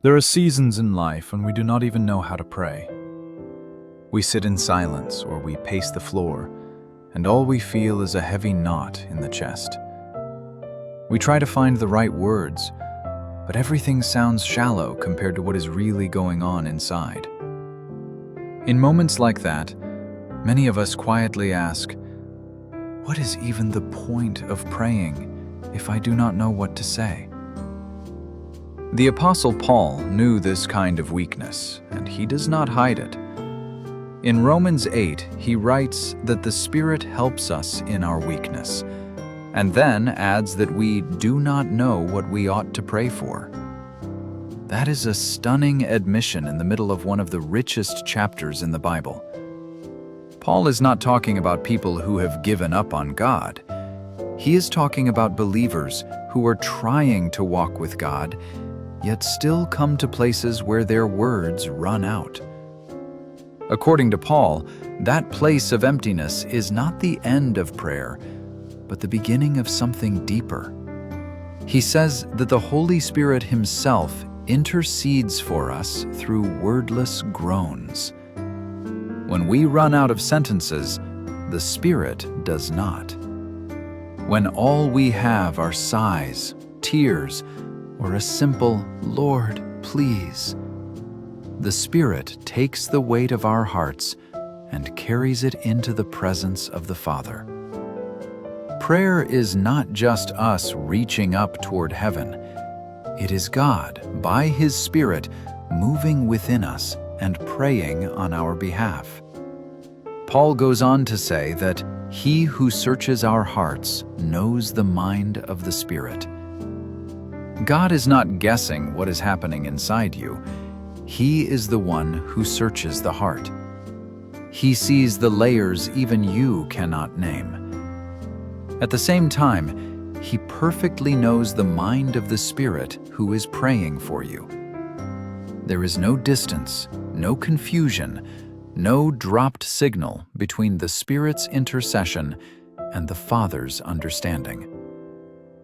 There are seasons in life when we do not even know how to pray. We sit in silence or we pace the floor, and all we feel is a heavy knot in the chest. We try to find the right words, but everything sounds shallow compared to what is really going on inside. In moments like that, many of us quietly ask, "What is even the point of praying if I do not know what to say?" The Apostle Paul knew this kind of weakness, and he does not hide it. In Romans 8, he writes that the Spirit helps us in our weakness, and then adds that we do not know what we ought to pray for. That is a stunning admission in the middle of one of the richest chapters in the Bible. Paul is not talking about people who have given up on God. He is talking about believers who are trying to walk with God, yet still come to places where their words run out. According to Paul, that place of emptiness is not the end of prayer, but the beginning of something deeper. He says that the Holy Spirit Himself intercedes for us through wordless groans. When we run out of sentences, the Spirit does not. When all we have are sighs, tears, or a simple "Lord, please," the Spirit takes the weight of our hearts and carries it into the presence of the Father. Prayer is not just us reaching up toward heaven. It is God, by His Spirit, moving within us and praying on our behalf. Paul goes on to say that He who searches our hearts knows the mind of the Spirit. God is not guessing what is happening inside you. He is the one who searches the heart. He sees the layers even you cannot name. At the same time, He perfectly knows the mind of the Spirit who is praying for you. There is no distance, no confusion, no dropped signal between the Spirit's intercession and the Father's understanding.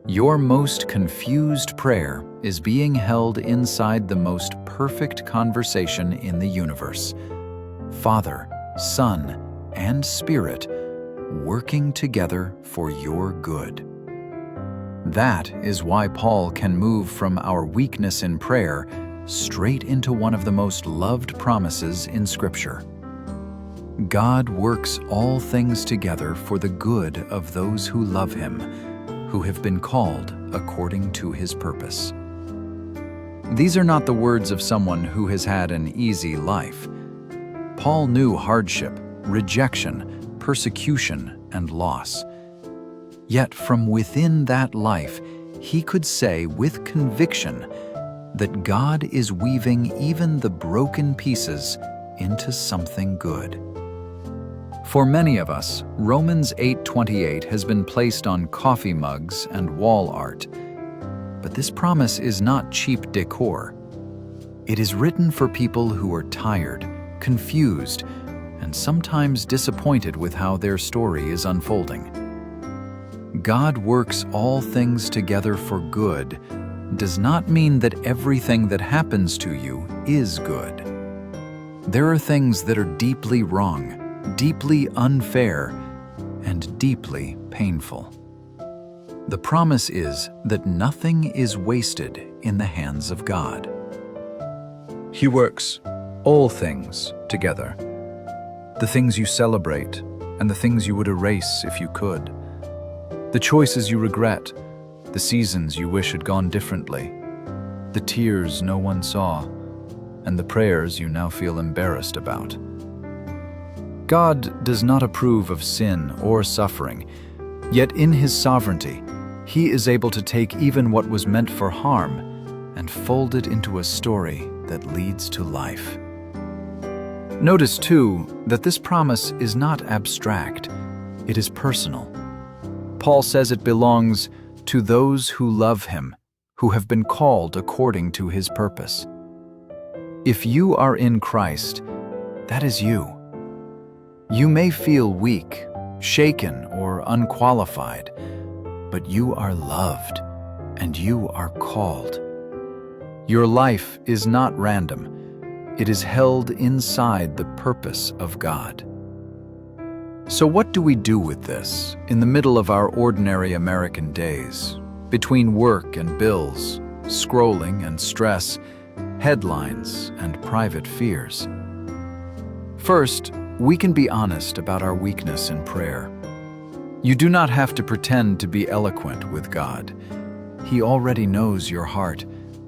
Your most confused prayer is being held inside the most perfect conversation in the universe. Father, Son, and Spirit working together for your good. That is why Paul can move from our weakness in prayer straight into one of the most loved promises in Scripture. God works all things together for the good of those who love Him, who have been called according to His purpose. These are not the words of someone who has had an easy life. Paul knew hardship, rejection, persecution, and loss. Yet from within that life, he could say with conviction that God is weaving even the broken pieces into something good. For many of us, Romans 8:28 has been placed on coffee mugs and wall art. But this promise is not cheap decor. It is written for people who are tired, confused, and sometimes disappointed with how their story is unfolding. God works all things together for good does not mean that everything that happens to you is good. There are things that are deeply wrong, deeply unfair, and deeply painful. The promise is that nothing is wasted in the hands of God. He works all things together. The things you celebrate and the things you would erase if you could. The choices you regret, the seasons you wish had gone differently, the tears no one saw, and the prayers you now feel embarrassed about. God does not approve of sin or suffering, yet in His sovereignty, He is able to take even what was meant for harm and fold it into a story that leads to life. Notice, too, that this promise is not abstract, it is personal. Paul says it belongs to those who love Him, who have been called according to His purpose. If you are in Christ, that is you. You may feel weak, shaken, or unqualified, but you are loved and you are called. Your life is not random. It is held inside the purpose of God. So what do we do with this in the middle of our ordinary American days, between work and bills, scrolling and stress, headlines and private fears? First, we can be honest about our weakness in prayer. You do not have to pretend to be eloquent with God. He already knows your heart,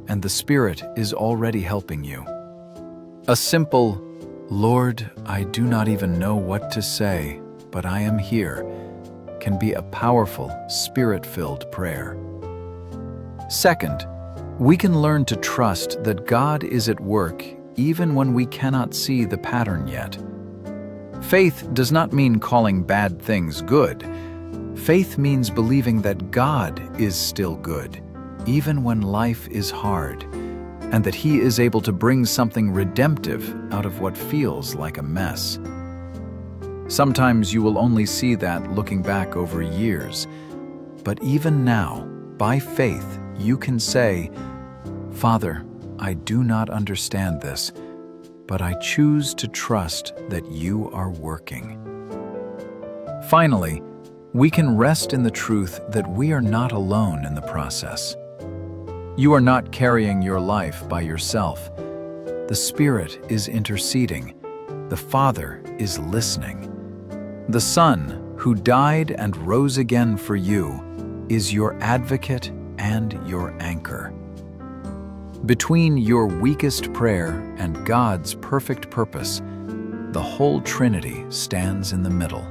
and the Spirit is already helping you. A simple, "Lord, I do not even know what to say, but I am here," can be a powerful, Spirit-filled prayer. Second, we can learn to trust that God is at work even when we cannot see the pattern yet. Faith does not mean calling bad things good. Faith means believing that God is still good, even when life is hard, and that He is able to bring something redemptive out of what feels like a mess. Sometimes you will only see that looking back over years, but even now, by faith, you can say, "Father, I do not understand this, but I choose to trust that you are working." Finally, we can rest in the truth that we are not alone in the process. You are not carrying your life by yourself. The Spirit is interceding. The Father is listening. The Son, who died and rose again for you, is your advocate and your anchor. Between your weakest prayer and God's perfect purpose, the whole Trinity stands in the middle.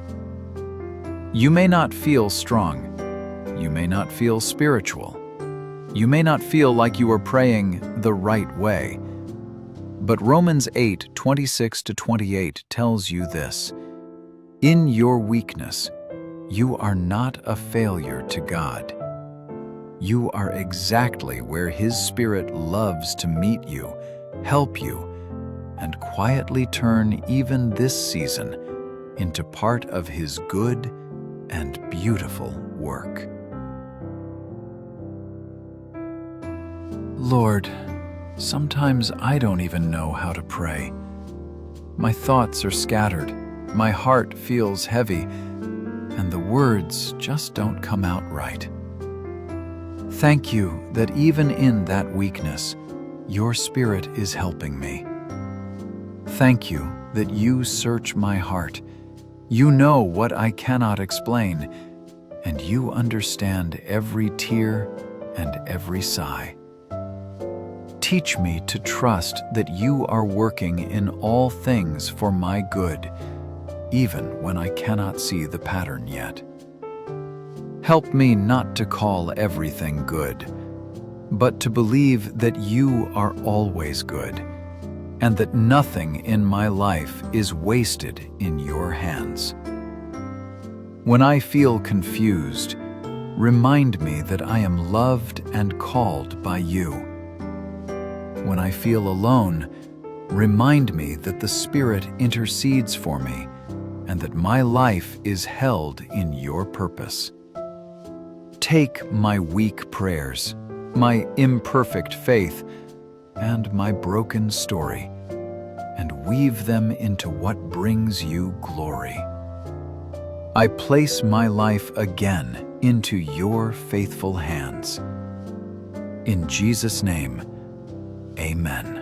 You may not feel strong. You may not feel spiritual. You may not feel like you are praying the right way. But Romans 8:26-28 tells you this: "In your weakness, you are not a failure to God. You are exactly where His Spirit loves to meet you, help you, and quietly turn even this season into part of His good and beautiful work." Lord, sometimes I don't even know how to pray. My thoughts are scattered, my heart feels heavy, and the words just don't come out right. Thank you that even in that weakness, your Spirit is helping me. Thank you that you search my heart. You know what I cannot explain, and you understand every tear and every sigh. Teach me to trust that you are working in all things for my good, even when I cannot see the pattern yet. Help me not to call everything good, but to believe that you are always good, and that nothing in my life is wasted in your hands. When I feel confused, remind me that I am loved and called by you. When I feel alone, remind me that the Spirit intercedes for me and that my life is held in your purpose. Take my weak prayers, my imperfect faith, and my broken story, and weave them into what brings you glory. I place my life again into your faithful hands. In Jesus' name, amen.